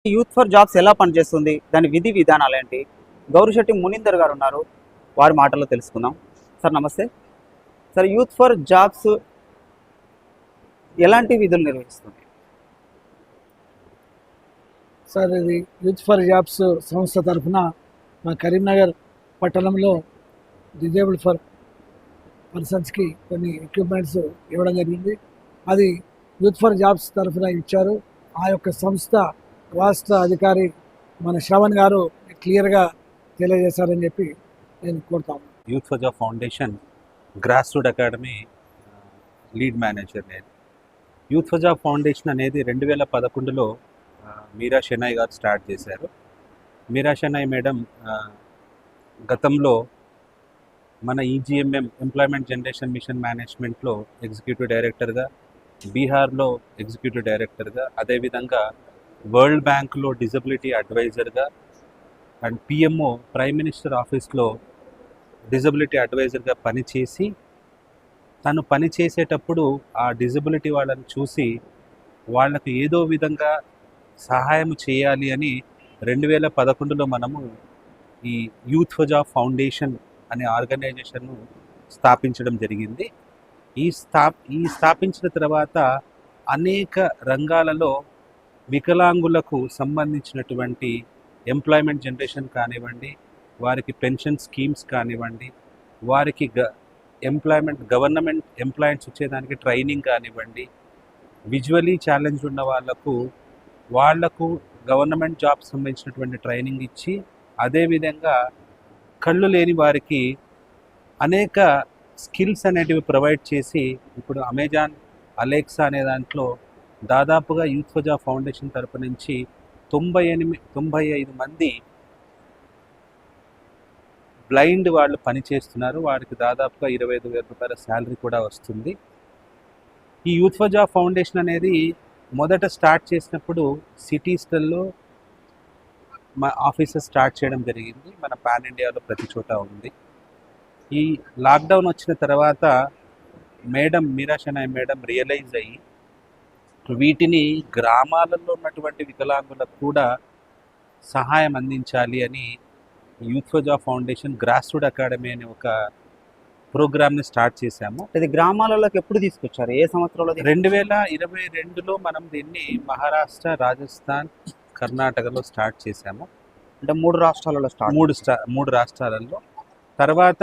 Youth for jobs ఎలా పనిచేస్తుంది, దాని విధి విధానాలు ఏంటి? గౌరిశెట్టి మునీందర్ గారు ఉన్నారు, వారి మాటల్లో తెలుసుకుందాం. సార్ నమస్తే. సార్, యూత్ ఫర్ జాబ్స్ ఎలాంటి విధులు నిర్వహిస్తుంది? సార్, ఇది యూత్ ఫర్ జాబ్స్ సంస్థ తరఫున మా కరీంనగర్ పట్టణంలో డిజేబుల్డ్ ఫర్ పర్సన్స్కి కొన్ని ఎక్విప్మెంట్స్ ఇవ్వడం జరిగింది. అది యూత్ ఫర్ జాబ్స్ తరఫున ఇచ్చారు. ఆ యొక్క సంస్థ రాష్ట్ర అధికారి మన శ్రవణ్ గారు క్లియర్గా తెలియజేశారని చెప్పి నేను కోరుతాను. Youth for job foundation grass root academy lead manager నేను. యూత్ ఫర్ జాబ్ ఫౌండేషన్ అనేది 2011లో మీరా షెనాయ్ గారు స్టార్ట్ చేశారు. మీరా షెనాయ్ మేడం గతంలో మన ఈజీఎంఎం ఎంప్లాయ్మెంట్ జనరేషన్ మిషన్ మేనేజ్మెంట్లో ఎగ్జిక్యూటివ్ డైరెక్టర్గా, బీహార్లో ఎగ్జిక్యూటివ్ డైరెక్టర్గా, అదేవిధంగా వరల్డ్ బ్యాంక్లో డిజబిలిటీ అడ్వైజర్గా అండ్ పిఎంఓ ప్రైమ్ మినిస్టర్ ఆఫీస్లో డిజబిలిటీ అడ్వైజర్గా పనిచేసి, తను పనిచేసేటప్పుడు ఆ డిజబిలిటీ వాళ్ళని చూసి వాళ్ళకు ఏదో విధంగా సహాయం చేయాలి అని 2011లో మనము ఈ యూత్ ఫర్ జాబ్ ఫౌండేషన్ అనే ఆర్గనైజేషన్ను స్థాపించడం జరిగింది. ఈ స్థాపించిన తర్వాత అనేక రంగాలలో వికలాంగులకు సంబంధించినటువంటి ఎంప్లాయ్మెంట్ జనరేషన్ కానివ్వండి, వారికి పెన్షన్ స్కీమ్స్ కానివ్వండి, వారికి గవర్నమెంట్ ఎంప్లాయ్మెంట్స్ వచ్చేదానికి ట్రైనింగ్ కానివ్వండి, విజువలీ ఛాలెంజ్ ఉన్న వాళ్లకు గవర్నమెంట్ జాబ్స్ సంబంధించినటువంటి ట్రైనింగ్ ఇచ్చి, అదేవిధంగా కళ్ళు లేని వారికి అనేక స్కిల్స్ అనేటివి ప్రొవైడ్ చేసి, ఇప్పుడు అమెజాన్ అలెక్సా అనే దాంట్లో దాదాపుగా యూత్ ఫర్ జాబ్ ఫౌండేషన్ తరపు నుంచి 95 మంది బ్లైండ్ వాళ్ళు పనిచేస్తున్నారు. వారికి దాదాపుగా 25,000 రూపాయల శాలరీ కూడా వస్తుంది. ఈ యూత్ ఫర్ జాబ్ ఫౌండేషన్ అనేది మొదట స్టార్ట్ చేసినప్పుడు సిటీస్లలో మా ఆఫీసెస్ స్టార్ట్ చేయడం జరిగింది. మన పాన్ ఇండియాలో ప్రతి చోట ఉంది. ఈ లాక్డౌన్ వచ్చిన తర్వాత మేడం మీరా షెనాయ్ మేడం రియలైజ్ అయ్యి వీటిని గ్రామాలలో ఉన్నటువంటి వికలాంగులకు కూడా సహాయం అందించాలి అని youth for job foundation grass root academy అనే ఒక ప్రోగ్రామ్ని స్టార్ట్ చేశాము. ఇది గ్రామాలలోకి ఎప్పుడు తీసుకొచ్చారు? ఏ సంవత్సరంలో? 2022లో మనం దీన్ని మహారాష్ట్ర, రాజస్థాన్, కర్ణాటకలో స్టార్ట్ చేశాము. అంటే 3 రాష్ట్రాలలో మూడు రాష్ట్రాలలో. తర్వాత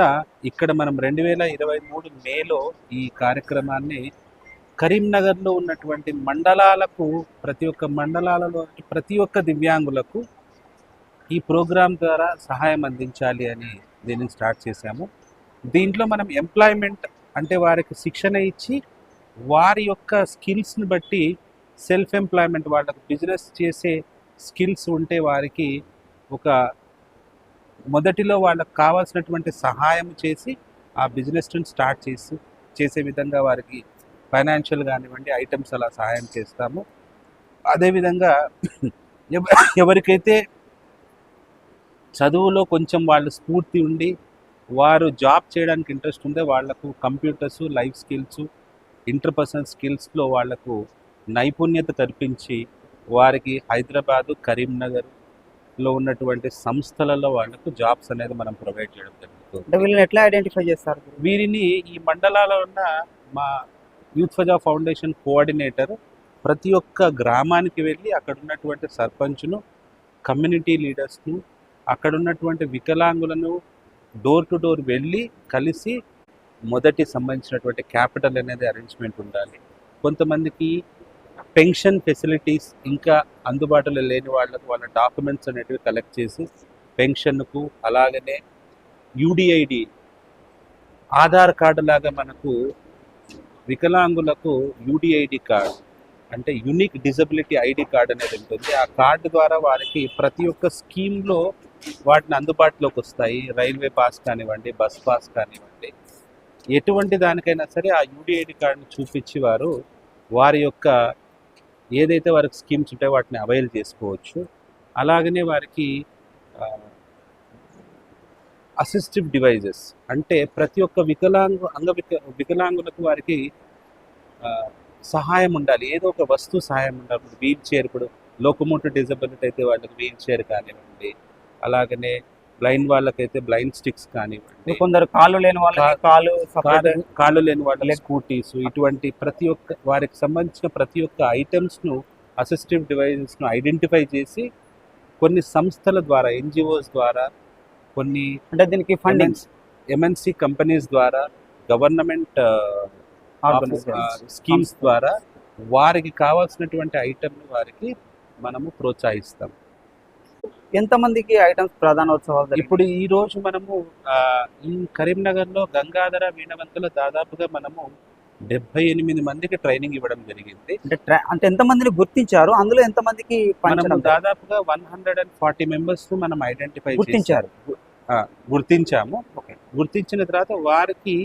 ఇక్కడ మనం 2023 మేలో ఈ కార్యక్రమాన్ని కరీంనగర్లో ఉన్నటువంటి మండలాలకు, ప్రతి ఒక్క మండలాలలో ప్రతి ఒక్క దివ్యాంగులకు ఈ ప్రోగ్రాం ద్వారా సహాయం అందించాలి అని దీన్ని స్టార్ట్ చేశాము. దీంట్లో మనం ఎంప్లాయ్మెంట్ అంటే వారికి శిక్షణ ఇచ్చి, వారి యొక్క స్కిల్స్ని బట్టి సెల్ఫ్ ఎంప్లాయ్మెంట్, వాళ్ళకు బిజినెస్ చేసే స్కిల్స్ ఉంటే వారికి ఒక మొదటిలో వాళ్ళకు కావాల్సినటువంటి సహాయం చేసి ఆ బిజినెస్ని స్టార్ట్ చేసే విధంగా వారికి ఫైనాన్షియల్ కానివ్వండి ఐటమ్స్ అలా సహాయం చేస్తాము. అదేవిధంగా ఎవరికైతే చదువులో కొంచెం వాళ్ళు స్ఫూర్తి ఉండి వారు జాబ్ చేయడానికి ఇంట్రెస్ట్ ఉంటే వాళ్లకు కంప్యూటర్స్, లైఫ్ స్కిల్స్, ఇంటర్పర్సనల్ స్కిల్స్లో వాళ్లకు నైపుణ్యత కల్పించి వారికి హైదరాబాదు, కరీంనగర్లో ఉన్నటువంటి సంస్థలలో వాళ్లకు జాబ్స్ అనేది మనం ప్రొవైడ్ చేయడం జరుగుతుంది. వీళ్ళని ఎట్లా ఐడెంటిఫై చేస్తారు? వీరిని ఈ మండలాల్లో ఉన్న మా youth for job foundation coordinator ప్రతి ఒక్క గ్రామానికి వెళ్ళి అక్కడ ఉన్నటువంటి సర్పంచ్ను, కమ్యూనిటీ లీడర్స్ను, అక్కడ ఉన్నటువంటి వికలాంగులను డోర్ టు డోర్ వెళ్ళి కలిసి మొదటి సంబంధించినటువంటి క్యాపిటల్ అనేది అరేంజ్మెంట్ ఉండాలి. కొంతమందికి పెన్షన్ ఫెసిలిటీస్ ఇంకా అందుబాటులో లేని వాళ్ళ డాక్యుమెంట్స్ అనేటివి కలెక్ట్ చేసి పెన్షన్కు, అలాగనే యూడిఐడి ఆధార్ కార్డు లాగా మనకు వికలాంగులకు యూడిఐడి కార్డు అంటే యూనిక్ డిజబిలిటీ ఐడి కార్డు అనేది ఉంటుంది. ఆ కార్డు ద్వారా వారికి ప్రతి ఒక్క స్కీమ్లో వాటిని అందుబాటులోకి వస్తాయి. రైల్వే పాస్ కానివ్వండి, బస్ పాస్ కానివ్వండి, ఎటువంటి దానికైనా సరే ఆ యూడిఐడి కార్డుని చూపించి వారి యొక్క ఏదైతే వారికి స్కీమ్స్ ఉంటాయో వాటిని అవైల్ చేసుకోవచ్చు. అలాగనే వారికి అసిస్టివ్ డివైజెస్ అంటే ప్రతి ఒక్క వికలాంగులకు వారికి సహాయం ఉండాలి, ఏదో ఒక వస్తువు సహాయం ఉండాలి. వీల్ చైర్, ఇప్పుడు లోకోమోటివ్ డిజబిలిటీ అయితే వాళ్ళకి వీల్ చైర్ కానివ్వండి, అలాగనే బ్లైండ్ వాళ్ళకైతే బ్లైండ్ స్టిక్స్ కానివ్వండి, కొందరు కాళ్ళు లేని వాళ్ళకి కాలు కాళ్ళు లేని వాళ్ళ స్కూటీస్, ఇటువంటి ప్రతి ఒక్క వారికి సంబంధించిన ప్రతి ఒక్క ఐటమ్స్ను అసిస్టివ్ డివైజెస్ను ఐడెంటిఫై చేసి కొన్ని సంస్థల ద్వారా, ఎన్జిఓస్ ద్వారా, కొన్ని అంటే దీనికి ఫండింగ్స్ ఎంఎన్సి కంపెనీస్ ద్వారా, గవర్నమెంట్ స్కీమ్స్ ద్వారా వారికి కావాల్సినటువంటి ఐటమ్ని వారికి మనము ప్రోత్సహిస్తాం. ఎంతమందికి ఐటమ్స్ ప్రధానోత్సవాలు జరిగాయి? ఇప్పుడు ఈ రోజు మనము ఈ కరీంనగర్లో గంగాధర వీణవంతులో దాదాపుగా మనము 78 మందికి ట్రైనింగ్ ఇవ్వడం జరిగింది. అంటే ఎంతమందిని గుర్తించారు, అందులో ఎంతమందికి మనము దాదాపుగా 140 మెంబర్స్ మనం ఐడెంటిఫై గుర్తించారు గుర్తించాము. గుర్తించిన తర్వాత వారికి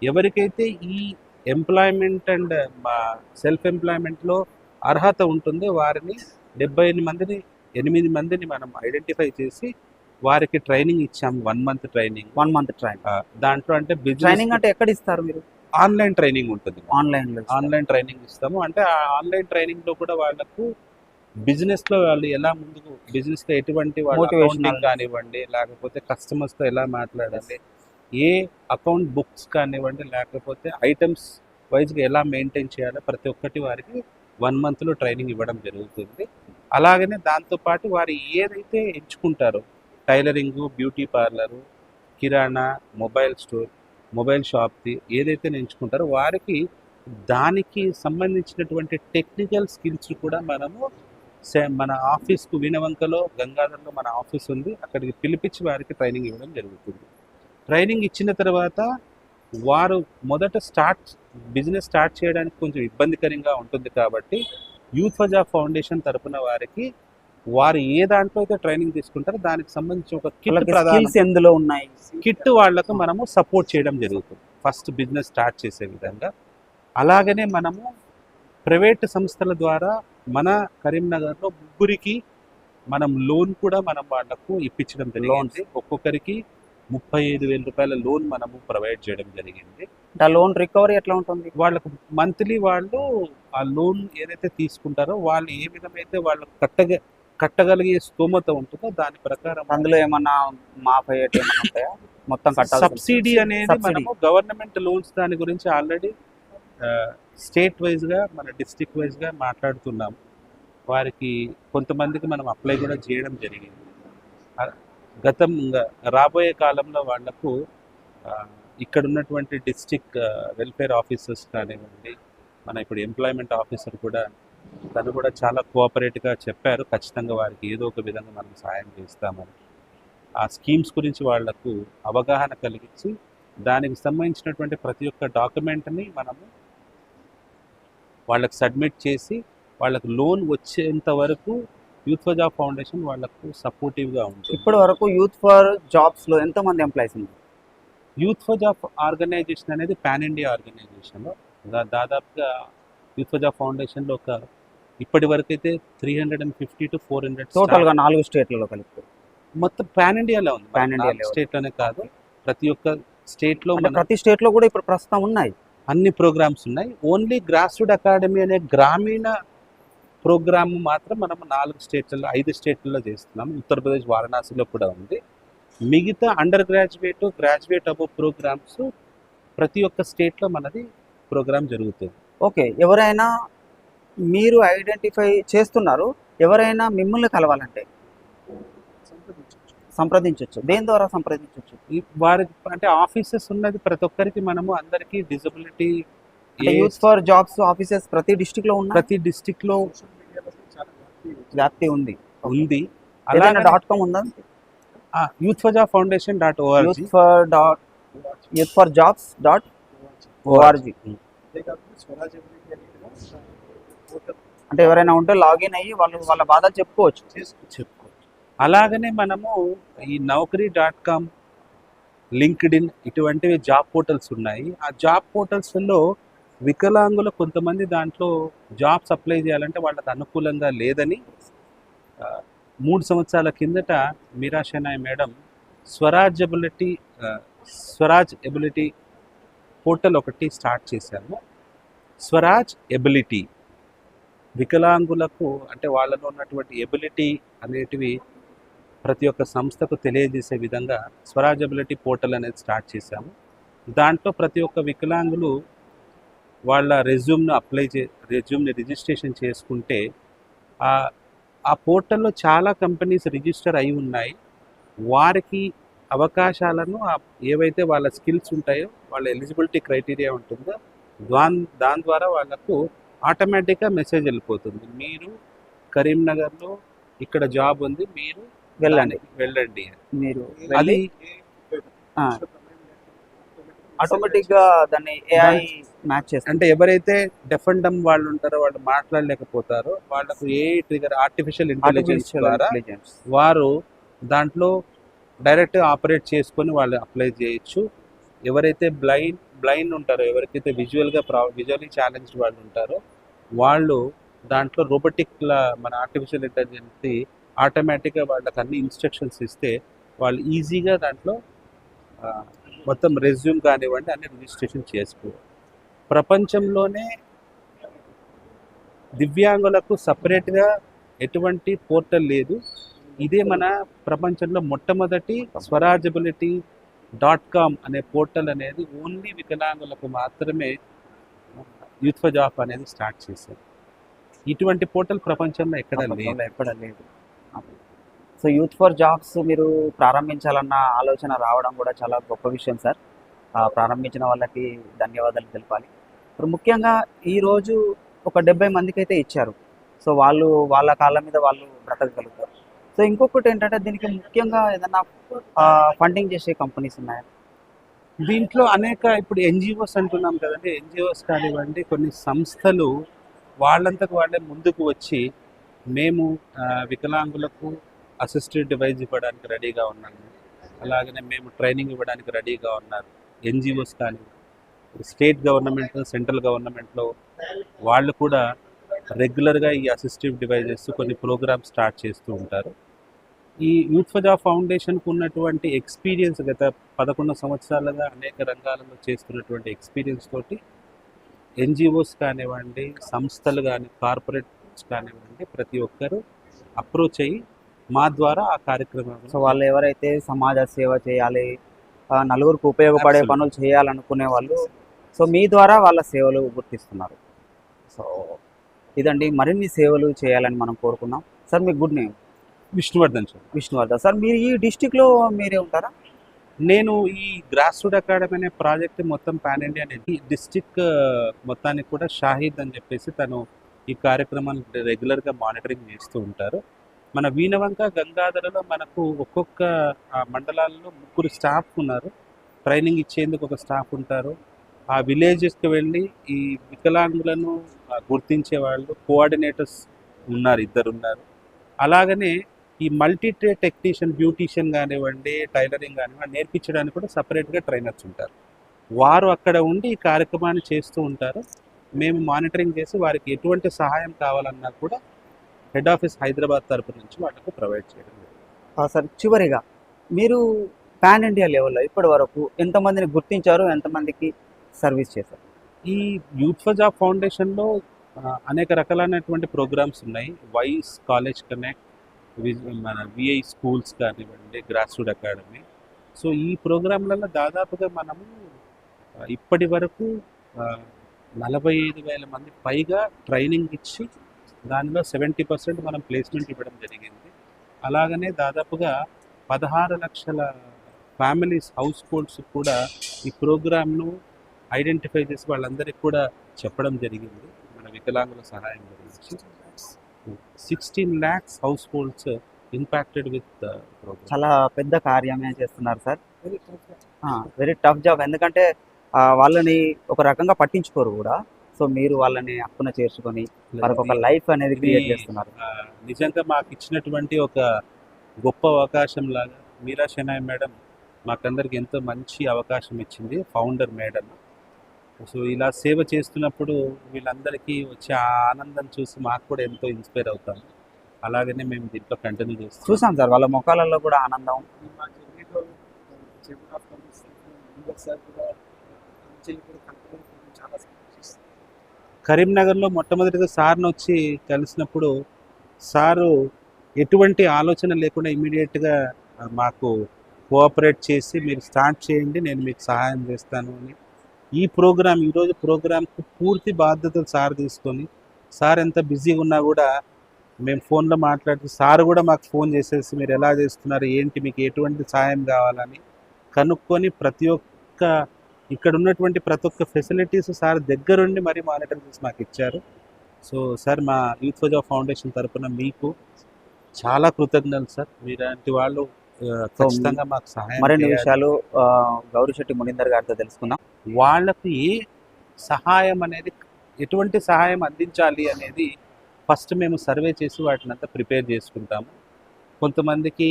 ఎవరికైతే ఈ ఎంప్లాయ్మెంట్ అండ్ సెల్ఫ్ ఎంప్లాయ్మెంట్లో అర్హత ఉంటుందో వారిని 8 మందిని మనం ఐడెంటిఫై చేసి వారికి ట్రైనింగ్ ఇచ్చాము. 1 month ట్రైనింగ్. దాంట్లో అంటే ట్రైనింగ్ అంటే ఎక్కడ ఇస్తారు మీరు? ఆన్లైన్ ట్రైనింగ్ ఉంటుంది. ఆన్లైన్ ట్రైనింగ్ ఇస్తాము. అంటే ఆ ఆన్లైన్ ట్రైనింగ్ లో కూడా వాళ్ళకు బిజినెస్ లో వాళ్ళు ఎలా ముందుకు, బిజినెస్ లో ఎటువంటి వాళ్ళ అకౌంటింగ్ కానివ్వండి, లేకపోతే కస్టమర్స్ తో ఎలా మాట్లాడాలి, ఏ అకౌంట్ బుక్స్ కానివ్వండి, లేకపోతే ఐటమ్స్ వైజ్ గా ఎలా మెయింటైన్ చేయాలో ప్రతి ఒక్కటి వారికి 1 month లో ట్రైనింగ్ ఇవ్వడం జరుగుతుంది. అలాగనే దాంతోపాటు వారు ఏదైతే ఎంచుకుంటారో, టైలరింగ్, బ్యూటీ పార్లరు, కిరాణా, మొబైల్ స్టోర్, మొబైల్ షాప్ది ఏదైతే ఎంచుకుంటారో వారికి దానికి సంబంధించినటువంటి టెక్నికల్ స్కిల్స్ కూడా మనము మన ఆఫీస్కు వీణవంకలో, గంగాధర్లో మన ఆఫీస్ ఉంది, అక్కడికి పిలిపించి వారికి ట్రైనింగ్ ఇవ్వడం జరుగుతుంది. ట్రైనింగ్ ఇచ్చిన తర్వాత వారు మొదట బిజినెస్ స్టార్ట్ చేయడానికి కొంచెం ఇబ్బందికరంగా ఉంటుంది కాబట్టి యూత్ ఫర్ జాబ్ ఫౌండేషన్ తరపున వారికి వారు ఏ దాంట్లో అయితే ట్రైనింగ్ తీసుకుంటారో దానికి సంబంధించి ఒక ఎందులో ఉన్నాయి కిట్ వాళ్లకు మనము సపోర్ట్ చేయడం జరుగుతుంది ఫస్ట్ బిజినెస్ స్టార్ట్ చేసే విధంగా. అలాగనే మనము ప్రైవేట్ సంస్థల ద్వారా మన కరీంనగర్లో 3 మనం లోన్ కూడా మనం వాళ్లకు ఇప్పించడం జరిగింది. ఒక్కొక్కరికి 35,000 రూపాయల లోన్ మనము ప్రొవైడ్ చేయడం జరిగింది. ఆ లోన్ రికవరీ ఎట్లా ఉంటుంది? వాళ్ళకు మంత్లీ వాళ్ళు ఆ లోన్ ఏదైతే తీసుకుంటారో వాళ్ళు ఏ విధమైతే వాళ్ళు కట్టగలిగే స్తోమత ఉంటుందో దాని ప్రకారం అందులో ఏమన్నా మాఫ్ అయ్యేటి ఏమన్నా ఉంటాయా? మొత్తం సబ్సిడీ అనేది మనము గవర్నమెంట్ లోన్స్ దాని గురించి ఆల్రెడీ స్టేట్ వైజ్గా మన డిస్ట్రిక్ట్ వైజ్గా మాట్లాడుతున్నాము. వారికి కొంతమందికి మనం అప్లై కూడా చేయడం జరిగింది. రాబోయే కాలంలో వాళ్లకు ఇక్కడ ఉన్నటువంటి డిస్ట్రిక్ట్ వెల్ఫేర్ ఆఫీసర్స్ కానివ్వండి, మన ఇప్పుడు ఎంప్లాయ్మెంట్ ఆఫీసర్ కూడా తను కూడా చాలా కోఆపరేటివ్గా చెప్పారు, ఖచ్చితంగా వారికి ఏదో ఒక విధంగా మనం సాయం చేస్తామని. ఆ స్కీమ్స్ గురించి వాళ్లకు అవగాహన కలిగించి దానికి సంబంధించినటువంటి ప్రతి ఒక్క డాక్యుమెంట్ని మనము వాళ్ళకు సబ్మిట్ చేసి వాళ్ళకు లోన్ వచ్చేంత వరకు యూత్ ఫర్ జాబ్ ఫౌండేషన్ వాళ్ళకు సపోర్టివ్గా ఉంటుంది. ఇప్పటి వరకు యూత్ ఫర్ జాబ్స్లో ఎంతమంది ఎంప్లాయీస్ ఉన్నారు? యూత్ ఫర్ జాబ్ ఆర్గనైజేషన్ అనేది పాన్ ఇండియా ఆర్గనైజేషన్. దాదాపుగా యూత్ ఫర్ జాబ్ ఫౌండేషన్లో ఇప్పటి వరకు అయితే 350 to 400 టోటల్గా 4 స్టేట్లలో కలిపి మొత్తం పాన్ ఇండియాలో ఉంది. పాన్ ఇండియా స్టేట్లోనే కాదు, ప్రతి ఒక్క స్టేట్లో, ప్రతి స్టేట్లో కూడా ఇప్పుడు ప్రస్తుతం ఉన్నాయి అన్ని ప్రోగ్రామ్స్ ఉన్నాయి. ఓన్లీ గ్రాస్ రూట్ అకాడమీ అనే గ్రామీణ ప్రోగ్రామ్ మాత్రం మనం 5 స్టేట్లలో చేస్తున్నాము. ఉత్తరప్రదేశ్ వారణాసిలో కూడా ఉంది. మిగతా under graduate, graduate above programs ప్రతి ఒక్క స్టేట్లో మనది ప్రోగ్రామ్ జరుగుతుంది. ఓకే, ఎవరైనా మీరు ఐడెంటిఫై చేస్తున్నారు, ఎవరైనా మిమ్మల్ని కలవాలంటే సంప్రదించవచ్చు. దేని ద్వారా సంప్రదించవచ్చు? వారికి అంటే ఆఫీసెస్ ఉన్నది ప్రతి ఒక్కరికి, మనము అందరికీ disability youth for jobs offices ప్రతి డిస్ట్రిక్ట్లో ఉన్నాయి. ప్రతి డిస్ట్రిక్ట్లో వ్యాప్తి ఉంది. అలాగే .com ఉందా? Youth for job foundation, youthforjobs.org. అంటే ఎవరైనా ఉంటే లాగిన్ అయ్యి వాళ్ళ బాధలు చెప్పుకోవచ్చు. అలాగనే మనము ఈ Naukri.com, లింక్డ్ఇన్ ఇటువంటివి జాబ్ పోర్టల్స్ ఉన్నాయి. ఆ జాబ్ పోర్టల్స్లో వికలాంగులు కొంతమంది దాంట్లో జాబ్స్ అప్లై చేయాలంటే వాళ్ళకి అనుకూలంగా లేదని 3 సంవత్సరాల కిందట Meera Shenoy madam Swaraj ability portal ఒకటి స్టార్ట్ చేశాము. స్వరాజ్ ఎబిలిటీ వికలాంగులకు అంటే వాళ్ళలో ఉన్నటువంటి ఎబిలిటీ అనేటివి ప్రతి ఒక్క సంస్థకు తెలియజేసే విధంగా స్వరాజబిలిటీ పోర్టల్ అనేది స్టార్ట్ చేశాము. దాంట్లో ప్రతి ఒక్క వికలాంగులు వాళ్ళ రెజ్యూమ్ని రిజిస్ట్రేషన్ చేసుకుంటే ఆ ఆ పోర్టల్లో చాలా కంపెనీస్ రిజిస్టర్ అయి ఉన్నాయి. వారికి అవకాశాలను ఏవైతే వాళ్ళ స్కిల్స్ ఉంటాయో వాళ్ళ ఎలిజిబిలిటీ క్రైటీరియా ఉంటుందో దాని ద్వారా వాళ్ళకు ఆటోమేటిక్గా మెసేజ్ వెళ్ళిపోతుంది, మీరు కరీంనగర్లో ఇక్కడ జాబ్ ఉంది, మీరు వెళ్ళండి. మీరు అది ఆటోమేటిక్ గా దాన్ని ఏఐ మ్యాచ్ చేస్తుంది. అంటే ఎవరైతే డెఫ్ అండ్ డమ్ వాళ్ళు ఉంటారో, వాళ్ళు మాట్లాడలేకపోతారో, వాళ్ళకు ఏ ట్రిగర్ ఆర్టిఫిషియల్ ఇంటెలిజెన్స్ ద్వారా వారు దాంట్లో డైరెక్ట్ ఆపరేట్ చేసుకొని వాళ్ళు అప్లై చేయొచ్చు. ఎవరైతే బ్లైండ్ ఉంటారో, ఎవరికైతే విజువల్లీ ఛాలెంజ్డ్ వాళ్ళు ఉంటారో, వాళ్ళు దాంట్లో రోబోటిక్లా మన ఆర్టిఫిషియల్ ఇంటెలిజెన్స్ ఆటోమేటిక్గా వాళ్ళకి అన్ని ఇన్స్ట్రక్షన్స్ ఇస్తే వాళ్ళు ఈజీగా దాంట్లో మొత్తం రెజ్యూమ్ కానివ్వండి అన్ని రిజిస్ట్రేషన్ చేసుకోవాలి. ప్రపంచంలోనే దివ్యాంగులకు సపరేట్గా ఎటువంటి పోర్టల్ లేదు. ఇదే మన ప్రపంచంలో మొట్టమొదటి స్వరాజబిలిటీ.com అనే పోర్టల్ అనేది ఓన్లీ వికలాంగులకు మాత్రమే యూత్ ఫర్ జాబ్ అనేది స్టార్ట్ చేశారు. ఇటువంటి పోర్టల్ ప్రపంచంలో ఎక్కడ లేదు. సో యూత్ ఫర్ జాబ్స్ మీరు ప్రారంభించాలన్న ఆలోచన రావడం కూడా చాలా గొప్ప విషయం సార్. ప్రారంభించిన వాళ్ళకి ధన్యవాదాలు తెలపాలి. ఇప్పుడు ముఖ్యంగా ఈరోజు ఒక 70 మందికి అయితే ఇచ్చారు. సో వాళ్ళు వాళ్ళ కాళ్ళ మీద వాళ్ళు బ్రతకగలుగుతారు. సో ఇంకొకటి ఏంటంటే దీనికి ముఖ్యంగా ఏదైనా ఫండింగ్ చేసే కంపెనీస్ ఉన్నాయా? దీంట్లో అనేక ఇప్పుడు ఎన్జిఓస్ అంటున్నాం కదండి, ఎన్జిఓస్ కానివ్వండి కొన్ని సంస్థలు వాళ్ళంతకు వాళ్ళే ముందుకు వచ్చి మేము వికలాంగులకు అసిస్టెడ్ డివైస్ ఇవ్వడానికి రెడీగా ఉన్నాము, అలాగనే మేము ట్రైనింగ్ ఇవ్వడానికి రెడీగా ఉన్నారు. ఎన్జిఓస్ కానీ స్టేట్ గవర్నమెంట్, సెంట్రల్ గవర్నమెంట్లో వాళ్ళు కూడా రెగ్యులర్గా ఈ అసిస్టివ్ డివైజెస్ కొన్ని ప్రోగ్రామ్స్ స్టార్ట్ చేస్తూ ఉంటారు. ఈ యూత్ ఫర్ జాబ్ ఫౌండేషన్కు ఉన్నటువంటి ఎక్స్పీరియన్స్, గత 11 సంవత్సరాలుగా అనేక రంగాలలో చేస్తున్నటువంటి ఎక్స్పీరియన్స్ తోటి ఎన్జిఓస్ కానివ్వండి, సంస్థలు కానీ, కార్పొరేట్స్ కానివ్వండి, ప్రతి ఒక్కరూ అప్రోచ్ అయ్యి మా ద్వారా ఆ కార్యక్రమం. సో వాళ్ళు ఎవరైతే సమాజ సేవ చేయాలి, నలుగురికి ఉపయోగపడే Absolutely. పనులు చేయాలనుకునే వాళ్ళు సో మీ ద్వారా వాళ్ళ సేవలు గుర్తిస్తున్నారు. సో ఇదండి, మరిన్ని సేవలు చేయాలని మనం కోరుకున్నాం. సార్ మీ good name? Vishnuvardhan sir. Vishnuvardhan sir. మీరు ఈ డిస్టిక్లో మీరే ఉంటారా? నేను ఈ గ్రాస్ రూట్ అకాడమీ అనే ప్రాజెక్ట్ మొత్తం పాన్ ఇండియా అనేది డిస్టిక్ మొత్తానికి కూడా షాహిద్ అని చెప్పేసి తను ఈ కార్యక్రమాన్ని రెగ్యులర్గా మానిటరింగ్ చేస్తూ ఉంటారు. మన వీణవంక, గంగాధరలో మనకు ఒక్కొక్క మండలాల్లో 3 స్టాఫ్ ఉన్నారు. ట్రైనింగ్ ఇచ్చేందుకు ఒక స్టాఫ్ ఉంటారు. ఆ విలేజెస్కి వెళ్ళి ఈ వికలాంగులను గుర్తించే వాళ్ళు కోఆర్డినేటర్స్ ఉన్నారు, 2 ఉన్నారు. అలాగనే ఈ మల్టీ ట్రేడ్ టెక్నీషియన్, బ్యూటీషియన్ కానివ్వండి, టైలరింగ్ కానివ్వండి నేర్పించడానికి కూడా సపరేట్గా ట్రైనర్స్ ఉంటారు. వారు అక్కడ ఉండి ఈ కార్యక్రమాన్ని చేస్తూ ఉంటారు. మేము మానిటరింగ్ చేసి వారికి ఎటువంటి సహాయం కావాలన్నా కూడా హెడ్ ఆఫీస్ హైదరాబాద్ తరపు నుంచి వాళ్ళకు ప్రొవైడ్ చేయడం జరుగుతుంది. సార్ చివరిగా మీరు పాన్ ఇండియా లెవెల్లో ఇప్పటి వరకు ఎంతమందిని గుర్తించారు, ఎంతమందికి సర్వీస్ చేశారు? ఈ యూత్ ఫర్ జాబ్ ఫౌండేషన్లో అనేక రకాలైనటువంటి ప్రోగ్రామ్స్ ఉన్నాయి. వైస్ కాలేజ్ కనెక్ట్, మన విఐ స్కూల్స్ కానివ్వండి, గ్రాస్ రూట్ అకాడమీ. సో ఈ ప్రోగ్రాంలలో దాదాపుగా మనము ఇప్పటి వరకు 45,000 మంది పైగా ట్రైనింగ్ ఇచ్చి దానిలో 70% మనం ప్లేస్మెంట్ ఇవ్వడం జరిగింది. అలాగనే దాదాపుగా 16 లక్షల ఫ్యామిలీస్, హౌస్ హోల్డ్స్ కూడా ఈ ప్రోగ్రామ్ను ఐడెంటిఫై చేసి వాళ్ళందరికీ కూడా చెప్పడం జరిగింది మన వికలాంగుల సహాయం గురించి. 16 lakhs households impacted with program. చాలా పెద్ద కార్యమే చేస్తున్నారు సార్. Very tough job. ఎందుకంటే వాళ్ళని ఒక రకంగా పట్టించుకోరు కూడా. సో మీరు వాళ్ళని హక్కున చేర్చుకొని వారికి ఒక లైఫ్ అనేది క్రియేట్ చేస్తున్నారు. నిజంగా మాకు ఇచ్చినటువంటి ఒక గొప్ప అవకాశం లాగా మీరా షెనాయ్ మేడం మాకందరికి ఎంతో మంచి అవకాశం ఇచ్చింది, ఫౌండర్ మేడం. సో ఇలా సేవ చేస్తున్నప్పుడు వీళ్ళందరికీ వచ్చే ఆ ఆనందం చూసి మాకు కూడా ఎంతో ఇన్స్పైర్ అవుతాం. అలాగనే మేము దీంట్లో కంటిన్యూ చేస్తాం. చూసాం సార్, వాళ్ళ ముఖాలలో కూడా ఆనందం. కరీంనగర్లో మొట్టమొదటిగా సార్ని వచ్చి కలిసినప్పుడు సారు ఎటువంటి ఆలోచన లేకుండా ఇమీడియట్గా మాకు కోఆపరేట్ చేసి మీరు స్టార్ట్ చేయండి, నేను మీకు సహాయం చేస్తాను అని. ఈరోజు ప్రోగ్రాంకు పూర్తి బాధ్యతలు సార్ తీసుకొని, సార్ ఎంత బిజీగా ఉన్నా కూడా మేము ఫోన్లో మాట్లాడుతూ సార్ కూడా మాకు ఫోన్ చేసేసి మీరు ఎలా చేస్తున్నారు, ఏంటి, మీకు ఎటువంటి సాయం కావాలని కనుక్కొని ఇక్కడ ఉన్నటువంటి ప్రతి ఒక్క ఫెసిలిటీస్ సార్ దగ్గరుండి మరీ మానిటర్ చేసి మాకు ఇచ్చారు. సో సార్, మా యూత్ ఫర్ జాబ్ ఫౌండేషన్ తరపున మీకు చాలా కృతజ్ఞతలు సార్. మీలాంటి వాళ్ళు ఖచ్చితంగా మాకు సహాయం మరిన్ని చేయాలి. విషయాలు గౌరిశెట్టి మునీందర్ గారితో తెలుసుకుందాం. వాళ్ళకు ఏ సహాయం అనేది, ఎటువంటి సహాయం అందించాలి అనేది ఫస్ట్ మేము సర్వే చేసి వాటిని అంతా ప్రిపేర్ చేసుకుంటాము. కొంతమందికి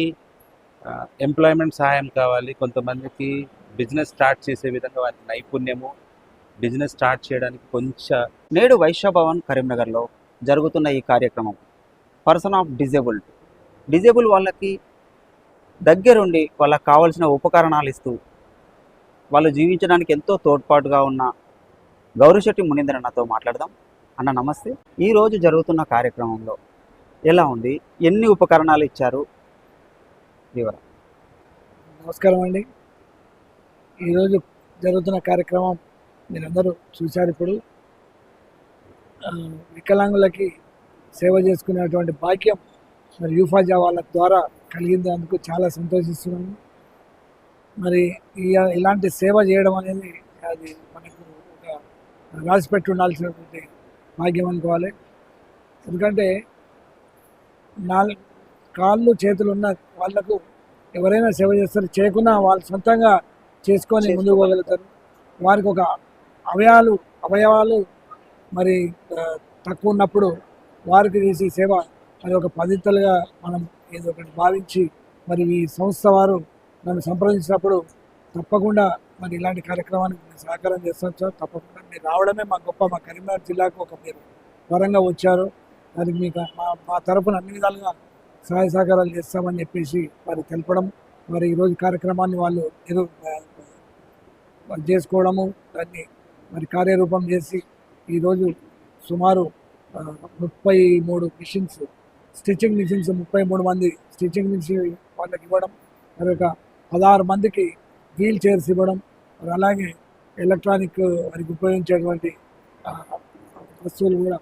ఎంప్లాయ్మెంట్ సహాయం కావాలి, కొంతమందికి బిజినెస్ స్టార్ట్ చేసే విధంగా వారి నైపుణ్యము, బిజినెస్ స్టార్ట్ చేయడానికి కొంచెం. నేడు వైశ్య భవన్ కరీంనగర్లో జరుగుతున్న ఈ కార్యక్రమం పర్సన్ ఆఫ్ డిజేబుల్ వాళ్ళకి దగ్గరుండి వాళ్ళకి కావాల్సిన ఉపకరణాలు ఇస్తూ వాళ్ళు జీవించడానికి ఎంతో తోడ్పాటుగా ఉన్న గౌరిశెట్టి మునీందర్ అన్నతో మాట్లాడదాం. అన్న నమస్తే. ఈరోజు జరుగుతున్న కార్యక్రమంలో ఎలా ఉంది, ఎన్ని ఉపకరణాలు ఇచ్చారు, వివరం. నమస్కారం అండి. ఈరోజు జరుగుతున్న కార్యక్రమం మీరందరూ చూశారు. ఇప్పుడు వికలాంగులకి సేవ చేసుకునేటువంటి భాగ్యం మరి యూఫాజా వాళ్ళ ద్వారా కలిగినందుకు చాలా సంతోషిస్తున్నాను. మరి ఇలాంటి సేవ చేయడం అనేది అది మనకు ఒక రాసిపెట్టి ఉండాల్సినటువంటి భాగ్యం అనుకోవాలి. ఎందుకంటే కాళ్ళు చేతులు ఉన్న వాళ్ళకు ఎవరైనా సేవ చేస్తారు, చేయకుండా వాళ్ళు సొంతంగా చేసుకొని ముందుకు పోగలుగుతారు. వారికి ఒక అవయవాలు మరి తక్కువ ఉన్నప్పుడు వారికి చేసే సేవ అది ఒక పద్ధతులుగా మనం ఏదో ఒకటి భావించి మరి ఈ సంస్థ వారు నన్ను సంప్రదించినప్పుడు తప్పకుండా మరి ఇలాంటి కార్యక్రమానికి నేను సహకారం చేస్తాను సార్. తప్పకుండా మీరు రావడమే మా కరీంనగర్ జిల్లాకు ఒక మీరు వరంగా వచ్చారు. దానికి మీకు మా తరపున అన్ని విధాలుగా సహాయ సహకారాలు చేస్తామని చెప్పేసి వారు తెలపడం, మరి ఈరోజు కార్యక్రమాన్ని వాళ్ళు ఏదో చేసుకోవడము, దాన్ని మరి కార్యరూపం చేసి ఈరోజు సుమారు 33 మిషన్స్, స్టిచ్చింగ్ మిషన్స్ 33 మంది స్టిచ్చింగ్ మిషన్ వాళ్ళకి ఇవ్వడం, మరి ఒక 16 మందికి వీల్ చైర్స్ ఇవ్వడం, మరి అలాగే ఎలక్ట్రానిక్ వారికి ఉపయోగించేటువంటి వస్తువులు కూడా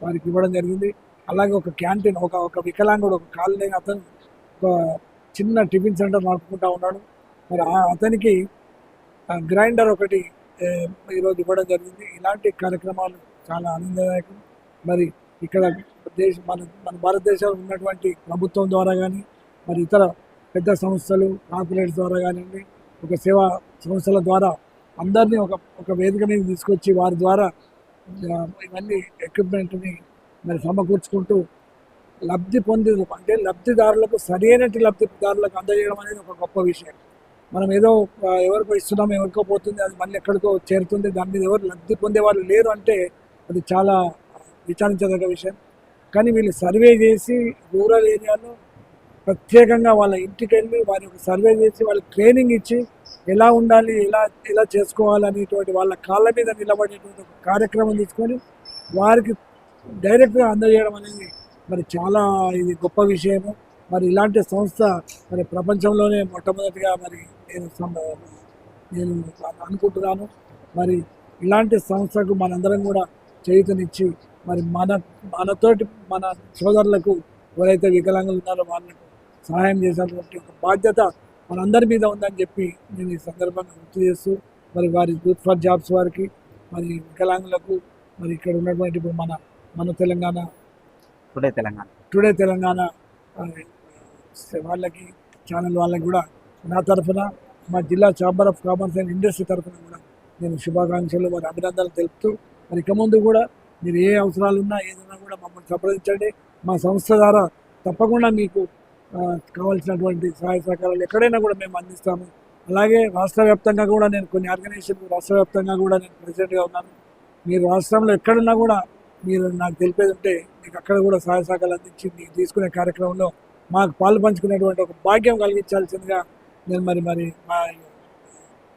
వారికి ఇవ్వడం జరిగింది. అలాగే ఒక క్యాంటీన్, ఒక వికలాంగుడు, ఒక కాలు లేని అతను ఒక చిన్న టిఫిన్ సెంటర్ నడుపుకుంటూ ఉన్నాడు. మరి అతనికి గ్రైండర్ ఒకటి ఈరోజు ఇవ్వడం జరిగింది. ఇలాంటి కార్యక్రమాలు చాలా ఆనందదాయకం. మరి ఇక్కడ మన భారతదేశంలో ఉన్నటువంటి ప్రభుత్వం ద్వారా కానీ మరి ఇతర పెద్ద సంస్థలు, కార్పొరేట్స్ ద్వారా కానివ్వండి, ఒక సేవా సంస్థల ద్వారా అందరినీ ఒక వేదిక మీద తీసుకొచ్చి వారి ద్వారా ఇవన్నీ ఎక్విప్మెంట్ని మరి సమకూర్చుకుంటూ లబ్ధిదారులకు సరైనటి లబ్ధిదారులకు అందజేయడం అనేది ఒక గొప్ప విషయం. మనం ఏదో ఎవరికో ఇస్తున్నాం, ఎవరికో పోతుంది, అది మళ్ళీ ఎక్కడికో చేరుతుంది, దాని మీద ఎవరు లబ్ధి పొందేవాళ్ళు లేరు అంటే అది చాలా విచారించదగ్గ విషయం. కానీ వీళ్ళు సర్వే చేసి రూరల్ ఏరియాలో ప్రత్యేకంగా వాళ్ళ ఇంటికి వెళ్ళి వారి సర్వే చేసి వాళ్ళకి ట్రైనింగ్ ఇచ్చి ఎలా ఉండాలి, ఎలా చేసుకోవాలనేటువంటి వాళ్ళ కాళ్ళ మీద నిలబడేటువంటి ఒక కార్యక్రమం తీసుకొని వారికి డైరెక్ట్గా అందజేయడం అనేది మరి చాలా ఇది గొప్ప విషయము. మరి ఇలాంటి సంస్థ మరి ప్రపంచంలోనే మొట్టమొదటిగా మరి నేను అనుకుంటున్నాను. మరి ఇలాంటి సంస్థకు మనందరం కూడా చేయూతనిచ్చి మరి మనతోటి మన సోదరులకు ఎవరైతే వికలాంగులు ఉన్నారో వాళ్ళకు సహాయం చేసేటువంటి ఒక బాధ్యత మనందరి మీద ఉందని చెప్పి నేను ఈ సందర్భంగా గుర్తు చేస్తూ మరి వారి యూత్ ఫర్ జాబ్స్ వారికి మరి వికలాంగులకు మరి ఇక్కడ ఉన్నటువంటి ఇప్పుడు మన తెలంగాణ టుడే తెలంగాణ వాళ్ళకి ఛానల్ వాళ్ళకి కూడా నా తరఫున, మా జిల్లా chamber of commerce and industry తరఫున కూడా నేను శుభాకాంక్షలు మరి అభినందనలు తెలుపుతూ మరి ఇక ముందు కూడా మీరు ఏ అవసరాలు ఉన్నా ఏదైనా కూడా మమ్మల్ని సంప్రదించండి. మా సంస్థ ద్వారా తప్పకుండా మీకు కావాల్సినటువంటి సహాయ సహకారాలు ఎక్కడైనా కూడా మేము అందిస్తాము. అలాగే రాష్ట్ర వ్యాప్తంగా కూడా నేను కొన్ని ఆర్గనైజేషన్ రాష్ట్ర వ్యాప్తంగా కూడా నేను ప్రెసిడెంట్గా ఉన్నాను. మీరు రాష్ట్రంలో ఎక్కడున్నా కూడా మీరు నాకు తెలిపేది ఉంటే మీకు అక్కడ కూడా సహాయ సహకారాలు అందించి మీకు తీసుకునే కార్యక్రమంలో మాకు పాలు పంచుకునేటువంటి ఒక భాగ్యం కలిగించాల్సిందిగా నేను మరి మా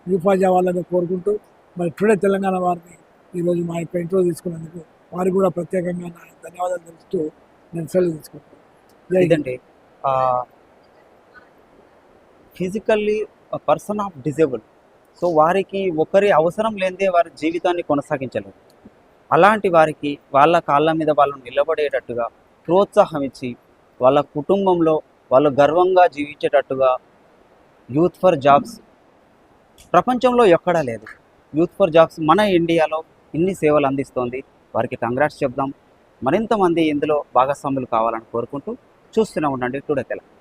యూఫాజా వాళ్ళని కోరుకుంటూ మరి టుడే తెలంగాణ వారిని ఈరోజు మా యొక్క ఇంట్లో తీసుకున్నందుకు వారికి కూడా ప్రత్యేకంగా నా ధన్యవాదాలు తెలుపుతూ నేను సెలవు తీసుకుంటాను. జై హింద్. ఇదండి physically person of disable. So వారికి ఒకరి అవసరం లేనిదే వారి జీవితాన్ని కొనసాగించలేరు. అలాంటి వారికి వాళ్ళ కాళ్ళ మీద వాళ్ళు నిలబడేటట్టుగా ప్రోత్సాహం ఇచ్చి వాళ్ళ కుటుంబంలో వాళ్ళు గర్వంగా జీవించేటట్టుగా యూత్ ఫర్ జాబ్స్ ప్రపంచంలో ఎక్కడా లేదు. యూత్ ఫర్ జాబ్స్ మన ఇండియాలో ఇన్ని సేవలు అందిస్తోంది. వారికి కంగ్రాట్స్ చెప్దాం. మరింత మంది ఇందులో భాగస్వాములు కావాలని కోరుకుంటూ చూస్తూనే ఉండండి టుడే తెలంగాణ.